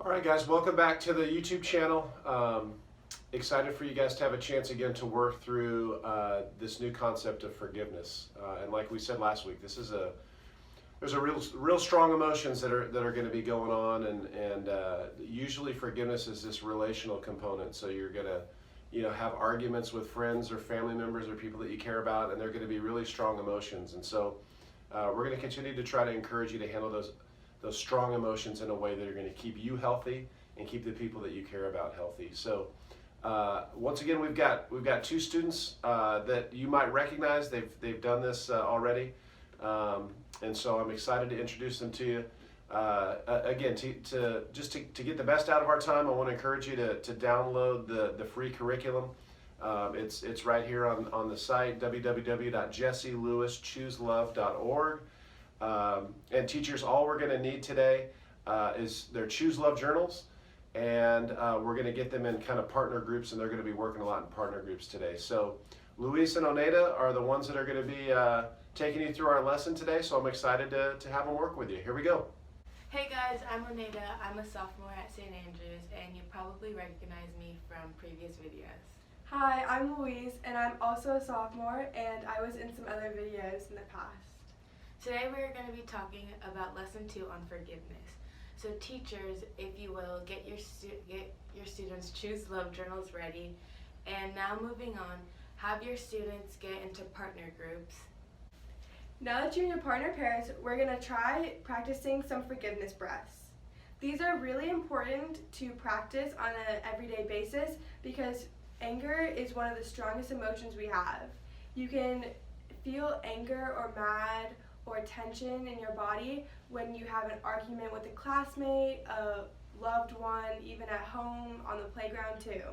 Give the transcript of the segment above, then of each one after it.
All right, guys, welcome back to the YouTube channel. Excited for you guys to have a chance again to work through this new concept of forgiveness. And like we said last week, there's a real strong emotions that are going to be going on, and usually forgiveness is this relational component. So you're going to have arguments with friends or family members or people that you care about, and they're going to be really strong emotions. And so we're going to continue to try to encourage you to handle those strong emotions in a way that are going to keep you healthy and keep the people that you care about healthy. So once again, we've got two students that you might recognize. They've done this already, and so I'm excited to introduce them to you. Again, to get the best out of our time, I want to encourage you to download the free curriculum. It's right here on the site, www.jesselewischooselove.org. And teachers, all we're going to need today is their Choose Love journals, and we're going to get them in kind of partner groups, and they're going to be working a lot in partner groups today. So Luis and Oneida are the ones that are going to be taking you through our lesson today, so I'm excited to have them work with you. Here we go. Hey guys, I'm Oneida. I'm a sophomore at St. Andrews, and you probably recognize me from previous videos. Hi, I'm Louise, and I'm also a sophomore, and I was in some other videos in the past. Today we are going to be talking about Lesson 2 on forgiveness. So teachers, if you will, get your students' Choose Love journals ready. And now moving on, have your students get into partner groups. Now that you're in your partner pairs, we're going to try practicing some forgiveness breaths. These are really important to practice on an everyday basis because anger is one of the strongest emotions we have. You can feel anger or mad or tension in your body when you have an argument with a classmate, a loved one, even at home, on the playground too.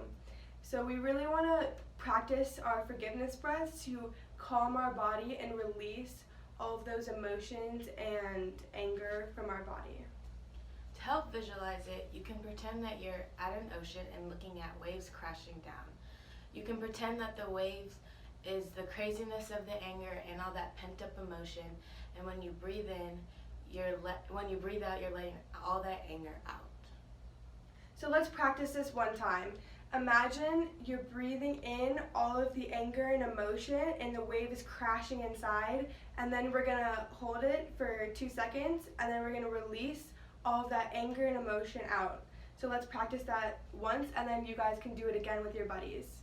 So we really want to practice our forgiveness breaths to calm our body and release all of those emotions and anger from our body. To help visualize it, you can pretend that you're at an ocean and looking at waves crashing down. You can pretend that the waves is the craziness of the anger and all that pent-up emotion, and when you breathe in, when you breathe out, you're letting all that anger out. So let's practice this one time. Imagine you're breathing in all of the anger and emotion, and the wave is crashing inside, and then we're gonna hold it for 2 seconds, and then we're gonna release all of that anger and emotion out. So let's practice that once, and then you guys can do it again with your buddies.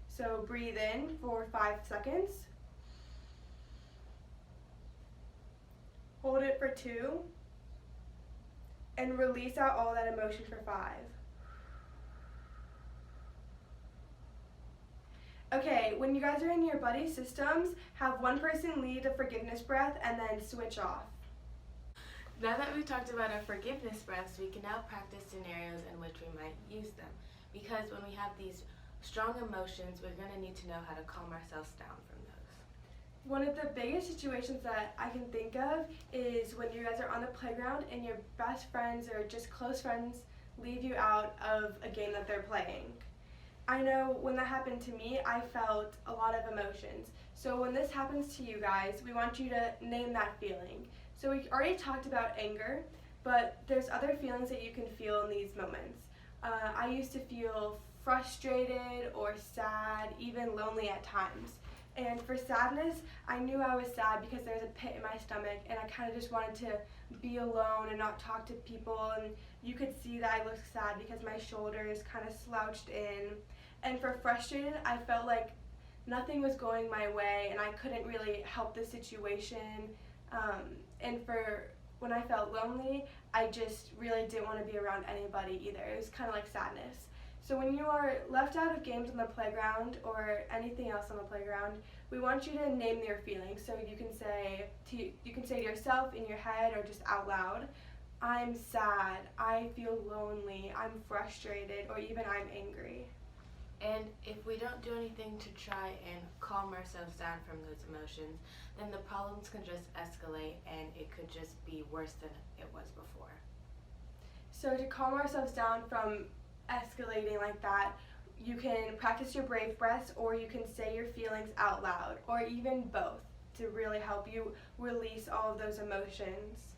So breathe in for 5 seconds. Hold it for 2. And release out all that emotion for 5. Okay, when you guys are in your buddy systems, have one person lead a forgiveness breath and then switch off. Now that we've talked about our forgiveness breaths, we can now practice scenarios in which we might use them. Because when we have these strong emotions, we're going to need to know how to calm ourselves down from those. One of the biggest situations that I can think of is when you guys are on the playground and your best friends or just close friends leave you out of a game that they're playing. I know when that happened to me, I felt a lot of emotions. So when this happens to you guys, we want you to name that feeling. So we already talked about anger, but there's other feelings that you can feel in these moments. I used to feel frustrated or sad, even lonely at times. And for sadness, I knew I was sad because there was a pit in my stomach, and I kind of just wanted to be alone and not talk to people, and you could see that I looked sad because my shoulders kind of slouched in. And for frustrated, I felt like nothing was going my way and I couldn't really help the situation. And for when I felt lonely, I just really didn't want to be around anybody either. It was kind of like sadness. So when you are left out of games on the playground or anything else on the playground, we want you to name your feelings. So you can say to yourself in your head or just out loud, I'm sad, I feel lonely, I'm frustrated, or even I'm angry. And if we don't do anything to try and calm ourselves down from those emotions, then the problems can just escalate and it could just be worse than it was before. So to calm ourselves down from escalating like that, you can practice your brave breaths, or you can say your feelings out loud, or even both to really help you release all of those emotions.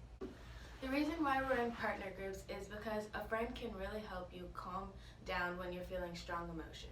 The reason why we're in partner groups is because a friend can really help you calm down when you're feeling strong emotions.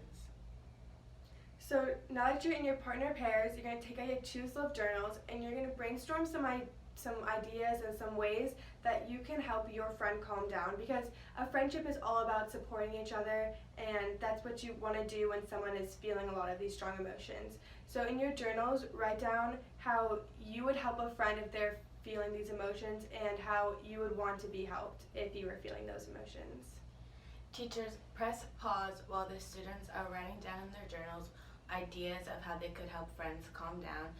So now that you're in your partner pairs, you're going to take out your Choose Love journals and you're going to brainstorm some ideas and some ways that you can help your friend calm down, because a friendship is all about supporting each other, and that's what you want to do when someone is feeling a lot of these strong emotions. So in your journals, write down how you would help a friend if they're feeling these emotions and how you would want to be helped if you were feeling those emotions. Teachers, press pause while the students are writing down in their journals ideas of how they could help friends calm down.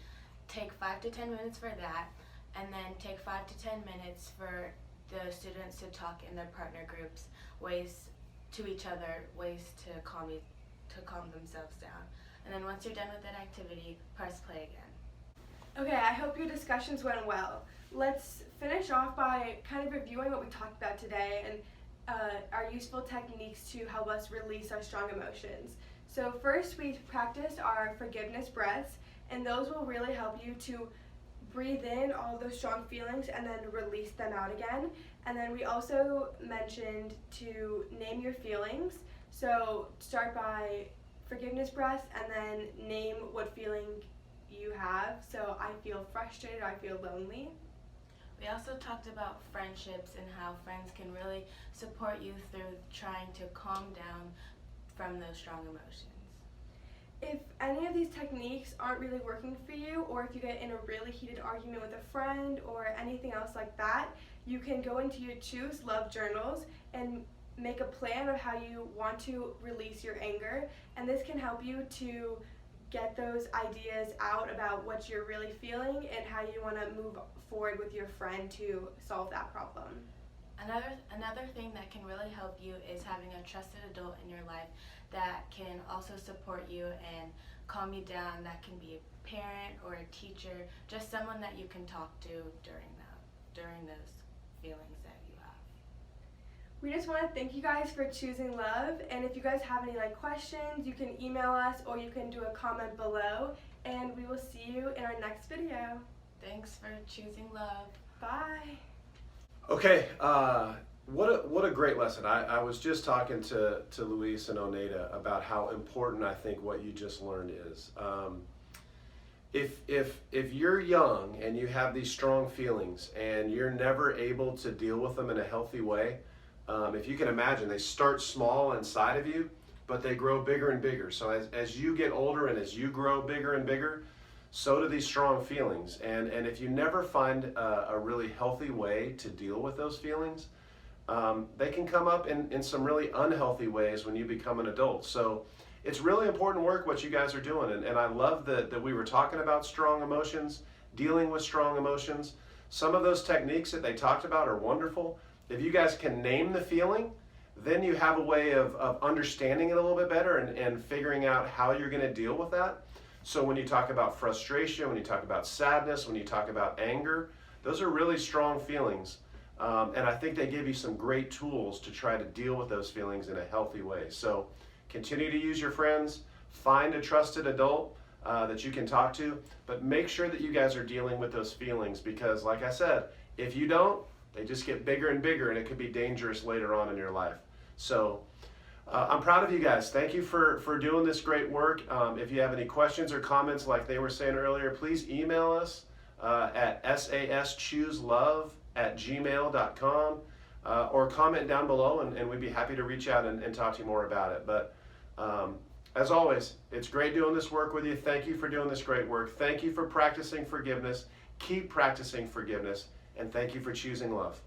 Take 5 to 10 minutes for that, and then take 5 to 10 minutes for the students to talk in their partner groups, ways to each other, ways to calm themselves down. And then once you're done with that activity, press play again. Okay, I hope your discussions went well. Let's finish off by kind of reviewing what we talked about today and our useful techniques to help us release our strong emotions. So first, we practiced our forgiveness breaths, and those will really help you to breathe in all those strong feelings and then release them out again. And then we also mentioned to name your feelings. So start by forgiveness breaths and then name what feeling you have. So I feel frustrated, I feel lonely. We also talked about friendships and how friends can really support you through trying to calm down from those strong emotions. If any of these techniques aren't really working for you, or if you get in a really heated argument with a friend or anything else like that, you can go into your Choose Love journals and make a plan of how you want to release your anger, and this can help you to get those ideas out about what you're really feeling and how you want to move forward with your friend to solve that problem. Another thing that can really help you is having a trusted adult in your life that can also support you and calm you down. That can be a parent or a teacher, just someone that you can talk to during those feelings that you have. We just want to thank you guys for choosing love, and if you guys have any questions, you can email us or you can do a comment below, and we will see you in our next video. Thanks for choosing love. Bye. Okay, what a great lesson. I was just talking to Luis and Oneida about how important I think what you just learned is. If you're young and you have these strong feelings and you're never able to deal with them in a healthy way, if you can imagine, they start small inside of you, but they grow bigger and bigger. So as you get older and as you grow bigger and bigger, so do these strong feelings. And if you never find a really healthy way to deal with those feelings, they can come up in some really unhealthy ways when you become an adult. So it's really important work what you guys are doing. And I love that we were talking about strong emotions, dealing with strong emotions. Some of those techniques that they talked about are wonderful. If you guys can name the feeling, then you have a way of understanding it a little bit better and figuring out how you're going to deal with that. So when you talk about frustration, when you talk about sadness, when you talk about anger, those are really strong feelings. And I think they give you some great tools to try to deal with those feelings in a healthy way. So continue to use your friends, find a trusted adult that you can talk to, but make sure that you guys are dealing with those feelings, because like I said, if you don't, they just get bigger and bigger and it could be dangerous later on in your life. So I'm proud of you guys. Thank you for doing this great work. If you have any questions or comments like they were saying earlier, please email us at saschooselove@gmail.com or comment down below, and we'd be happy to reach out and talk to you more about it. But as always, it's great doing this work with you. Thank you for doing this great work. Thank you for practicing forgiveness. Keep practicing forgiveness, and thank you for choosing love.